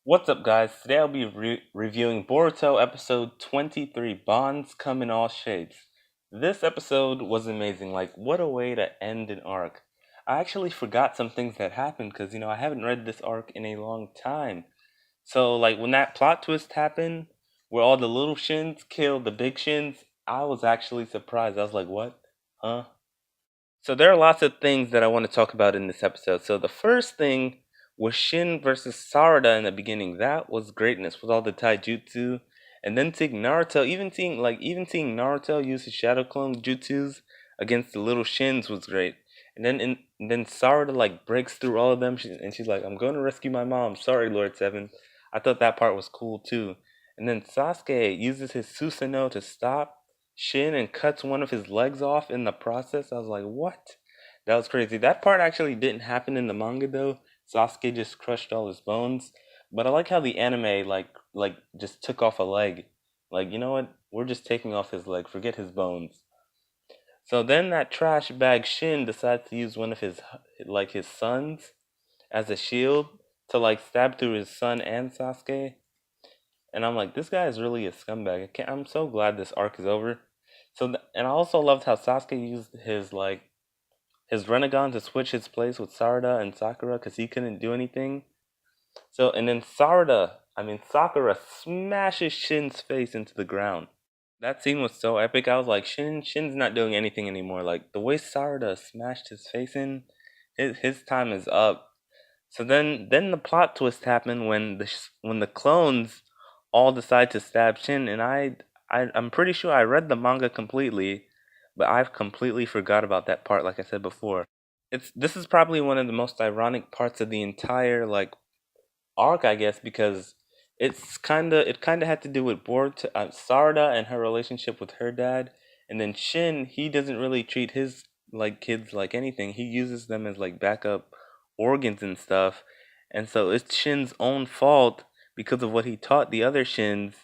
What's up, guys? Today I'll be reviewing Boruto episode 23, Bonds Come in All Shapes. This episode was amazing. Like, what a way to end an arc. I actually forgot some things that happened because, I haven't read this arc in a long time. So, like, when that plot twist happened, where all the little shins killed the big shins, I was actually surprised. I was like, what? Huh? So there are lots of things that I want to talk about in this episode. So the first thing was Shin versus Sarada in the beginning. That was greatness with all the taijutsu. And then seeing Naruto, even seeing Naruto use his shadow clone jutsus against the little Shins was great. And then Sarada like breaks through all of them, and she's like, "I'm going to rescue my mom. Sorry, Lord Seven." I thought that part was cool too. And then Sasuke uses his Susanoo to stop Shin and cuts one of his legs off in the process. I was like, what? That was crazy. That part actually didn't happen in the manga though. Sasuke just crushed all his bones. But I like how the anime like just took off a leg. Like, you know what? We're just taking off his leg. Forget his bones. So then that trash bag Shin decides to use one of his sons as a shield to like stab through his son and Sasuke. And I'm like, this guy is really a scumbag. I'm so glad this arc is over. And I also loved how Sasuke used his Renegon to switch his place with Sarada and Sakura because he couldn't do anything. So and then Sakura smashes Shin's face into the ground. That scene was so epic. I was like, Shin's not doing anything anymore. Like the way Sarada smashed his face in, his time is up. So then the plot twist happened when the clones all decide to stab Shin, and I'm pretty sure I read the manga completely, but I've completely forgot about that part. Like I said before, this is probably one of the most ironic parts of the entire like arc, I guess, because it kind of had to do with Sarada and her relationship with her dad, and then Shin, he doesn't really treat his like kids like anything. He uses them as like backup organs and stuff, and so it's Shin's own fault because of what he taught the other Shins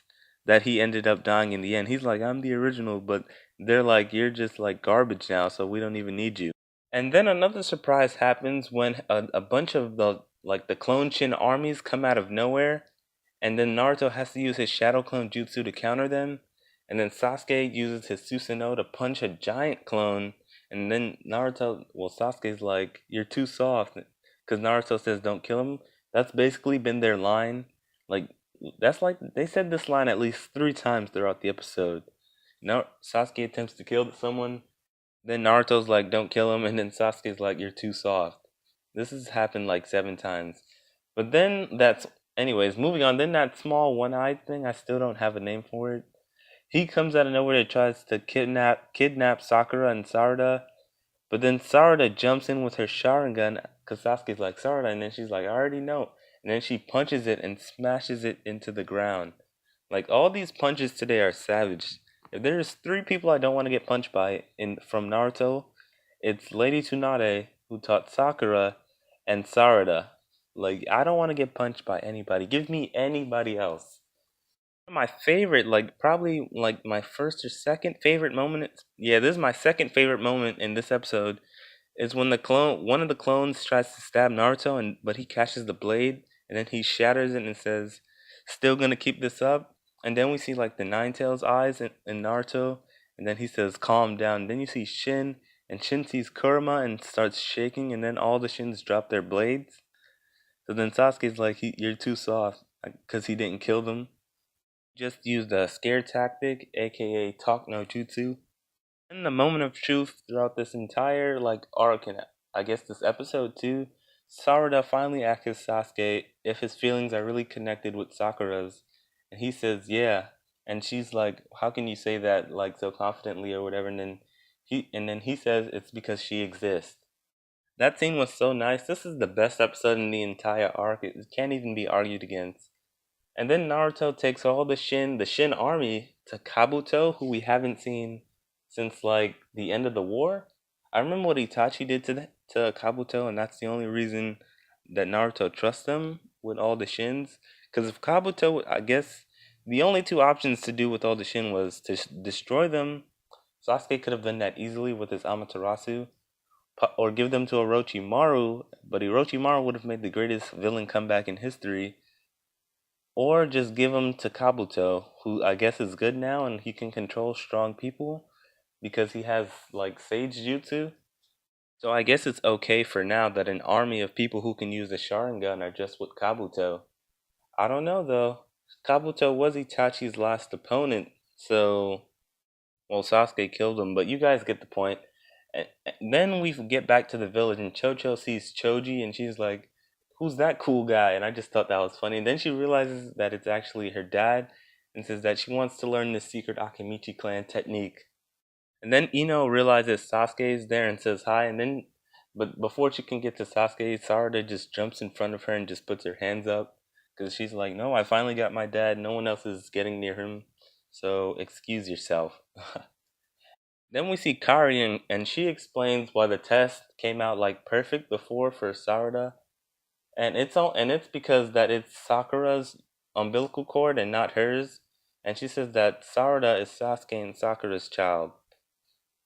that he ended up dying in the end. He's like, I'm the original, but they're like, you're just like garbage now, so we don't even need you. And then another surprise happens when a bunch of the clone Shin armies come out of nowhere, and then Naruto has to use his shadow clone jutsu to counter them, and then Sasuke uses his Susanoo to punch a giant clone, and then Sasuke's like, "You're too soft," because Naruto says, "Don't kill him." That's basically been their line. Like that's like they said this line at least 3 times throughout the episode. Now Sasuke attempts to kill someone, then Naruto's like, "Don't kill him," and then Sasuke's like, "You're too soft." This has happened like 7 times. But then anyways, moving on. Then that small one-eyed thing, I still don't have a name for it. He comes out of nowhere and tries to kidnap Sakura and Sarada, but then Sarada jumps in with her Sharingan because Sasuke's like Sarada, and then she's like, "I already know," and then she punches it and smashes it into the ground. Like all these punches today are savage. If there's 3 people I don't want to get punched by in from Naruto, it's Lady Tsunade, who taught Sakura, and Sarada. Like I don't want to get punched by anybody. Give me anybody else. My favorite, like probably like my first or second favorite moment. Yeah, this is my second favorite moment in this episode. Is when one of the clones tries to stab Naruto, but he catches the blade, and then he shatters it and says, "Still gonna keep this up." And then we see like the Nine Tails eyes in Naruto, and then he says, "Calm down." And then you see Shin, and Shin sees Kurama and starts shaking, and then all the Shins drop their blades. So then Sasuke's like, "You're too soft," because he didn't kill them. Just used a scare tactic, aka talk no jutsu. In the moment of truth throughout this entire like arc and I guess this episode too, Sarada finally asks Sasuke if his feelings are really connected with Sakura's, and he says yeah, and she's like, "How can you say that like so confidently or whatever?" And then he says it's because she exists. That scene was so nice. This is the best episode in the entire arc. It can't even be argued against. And then Naruto takes all the Shin army to Kabuto, who we haven't seen since like the end of the war. I remember what Itachi did to Kabuto, and that's the only reason that Naruto trusts him with all the Shins. Because if Kabuto, I guess the only 2 options to do with all the Shin was to destroy them. Sasuke could have done that easily with his Amaterasu, or give them to Orochimaru, but Orochimaru would have made the greatest villain comeback in history. or just give him to Kabuto, who I guess is good now and he can control strong people because he has like Sage Jutsu. So I guess it's okay for now that an army of people who can use a Sharingan are just with Kabuto. I don't know though. Kabuto was Itachi's last opponent, so well Sasuke killed him, but you guys get the point. And then we get back to the village and Chocho sees Choji and she's like, "Who's that cool guy?" And I just thought that was funny. And then she realizes that it's actually her dad and says that she wants to learn the secret Akimichi clan technique. And then Ino realizes Sasuke is there and says hi. And then, but before she can get to Sasuke, Sarada just jumps in front of her and just puts her hands up because she's like, "No, I finally got my dad. No one else is getting near him, so excuse yourself." Then we see Kari and she explains why the test came out like perfect before for Sarada, and it's because that it's Sakura's umbilical cord and not hers. And she says that Sarada is Sasuke and Sakura's child.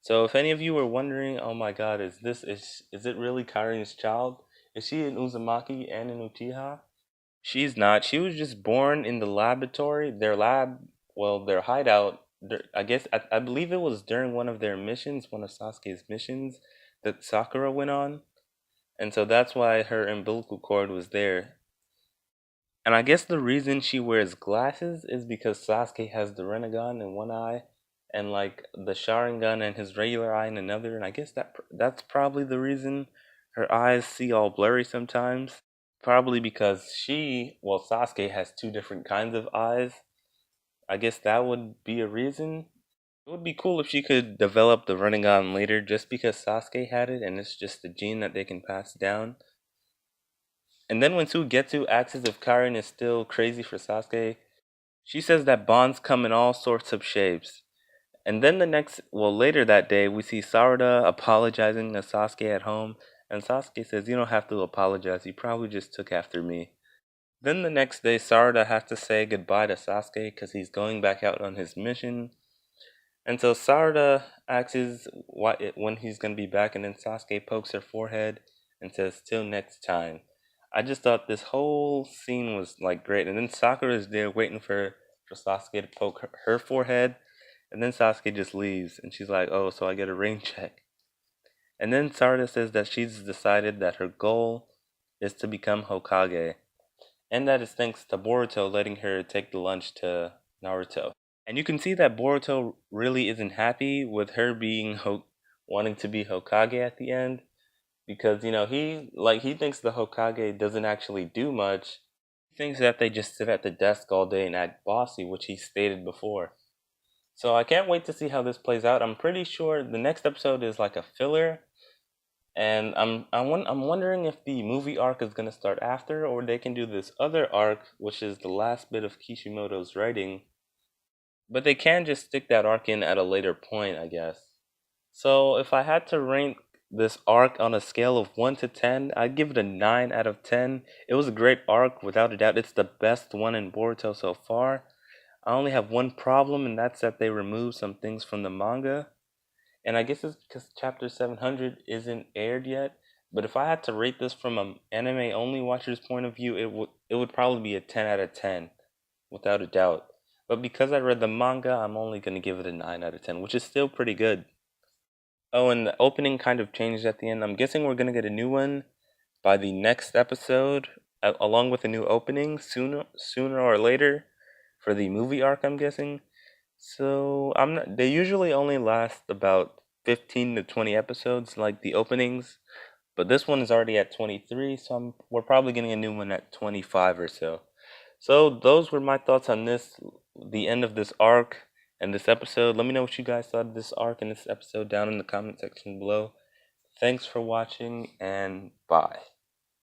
So if any of you were wondering, oh my god, is it really Karin's child? Is she an Uzumaki and an Uchiha? She's not. She was just born in the laboratory, their lab, well, their hideout. I guess I believe it was during one of their missions, one of Sasuke's missions that Sakura went on, and so that's why her umbilical cord was there. And I guess the reason she wears glasses is because Sasuke has the Rinnegan in one eye, and like the Sharingan and his regular eye in another. And I guess that's probably the reason her eyes see all blurry sometimes. Probably because Sasuke has two different kinds of eyes. I guess that would be a reason. It would be cool if she could develop the Rinnegan later, just because Sasuke had it, and it's just a gene that they can pass down. And then when Suigetsu asks if Karin is still crazy for Sasuke, she says that bonds come in all sorts of shapes. And then later that day, we see Sarada apologizing to Sasuke at home, and Sasuke says, "You don't have to apologize, you probably just took after me." Then the next day, Sarada has to say goodbye to Sasuke because he's going back out on his mission. And so Sarada asks when he's going to be back, and then Sasuke pokes her forehead and says, "Till next time." I just thought this whole scene was like great. And then Sakura is there waiting for Sasuke to poke her forehead. And then Sasuke just leaves, and she's like, "Oh, so I get a ring check." And then Sarada says that she's decided that her goal is to become Hokage. And that is thanks to Boruto letting her take the lunch to Naruto. And you can see that Boruto really isn't happy with her wanting to be Hokage at the end because he thinks the Hokage doesn't actually do much. He thinks that they just sit at the desk all day and act bossy, which he stated before. So I can't wait to see how this plays out. I'm pretty sure the next episode is like a filler, and I'm wondering if the movie arc is gonna start after, or they can do this other arc, which is the last bit of Kishimoto's writing. But they can just stick that arc in at a later point, I guess. So if I had to rank this arc on a scale of 1 to 10, I'd give it a 9 out of 10. It was a great arc, without a doubt. It's the best one in Boruto so far. I only have one problem, and that's that they removed some things from the manga. And I guess it's because chapter 700 isn't aired yet. But if I had to rate this from an anime only watcher's point of view, it would probably be a 10 out of 10, without a doubt. But because I read the manga, I'm only going to give it a 9 out of 10, which is still pretty good. Oh, and the opening kind of changed at the end. I'm guessing we're going to get a new one by the next episode, along with a new opening sooner or later for the movie arc, I'm guessing. So they usually only last about 15 to 20 episodes, like the openings. But this one is already at 23, so we're probably getting a new one at 25 or so. So those were my thoughts on the end of this arc and this episode. Let me know what you guys thought of this arc and this episode down in the comment section below. Thanks for watching, and bye.